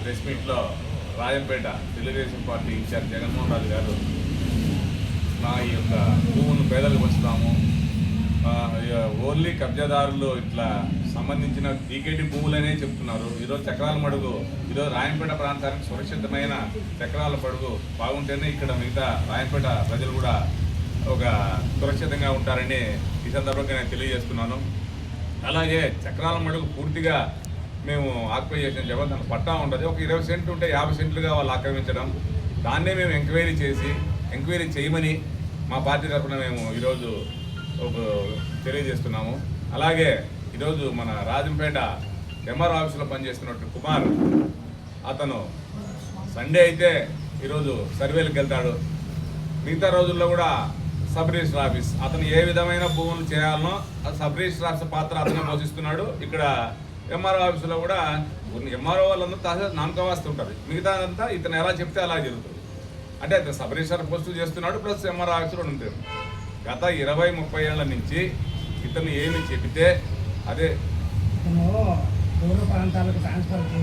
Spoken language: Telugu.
ప్రెస్ మీట్లో రాజంపేట తెలుగుదేశం పార్టీ ఇన్ఛార్జ్ జగన్మోహన్ రాజు గారు మా ఈ యొక్క భూములను పేదలకు పంచుతాము, ఓన్లీ కబ్జాదారులు ఇట్లా సంబంధించిన టీకేటీ భూములనే చెప్తున్నారు. ఈరోజు చక్రాల మడుగు, ఈరోజు రాయంపేట ప్రాంతానికి సురక్షితమైన చక్రాల మడుగు బాగుంటేనే ఇక్కడ మిగతా రాయంపేట ప్రజలు కూడా ఒక సురక్షితంగా ఉంటారని ఈ సందర్భంగా నేను తెలియజేస్తున్నాను. అలాగే చక్రాల మడుగు పూర్తిగా మేము ఆక్యుపై చేసిన జబర్దస్త్ పట్టా ఉంటుంది. ఒక 20 సెంట్లు ఉంటే 50 సెంట్లుగా వాళ్ళు ఆక్రమించడం, దాన్నే మేము ఎంక్వైరీ చేయమని మా పార్టీ తరఫున మేము ఈరోజు తెలియజేస్తున్నాము. అలాగే ఈరోజు మన రాజంపేట ఎంఆర్ ఆఫీసులో పనిచేస్తున్నట్టు కుమార్, అతను సండే అయితే ఈరోజు సర్వేలకు వెళ్తాడు, మిగతా రోజుల్లో కూడా సబ్ రిజిస్టర్ ఆఫీస్ అతను ఏ విధమైన భూములు చేయాలనో అది సబ్ రిజిస్టర్ ఆఫీస్ పాత్ర అతనే పోషిస్తున్నాడు. ఇక్కడ ఎంఆర్ఓ ఆఫీసులో కూడా ఎంఆర్ఓ వాళ్ళందరూ తహసీల్దార్ నామకవాస్తు ఉంటుంది, మిగతా అంతా ఇతను ఎలా చెప్తే అలా జరుగుతుంది. అంటే అతను సబ్ రిజిస్టర్ పోస్టు చేస్తున్నాడు, ప్లస్ ఎంఆర్ఓ ఆఫీసులో ఉంటుంది. గత 20-30 ఏళ్ల నుంచి ఇతను ఏమి చెబితే అదే పూర్వ ప్రాంతాలకు ట్రాన్స్ఫర్ చేసి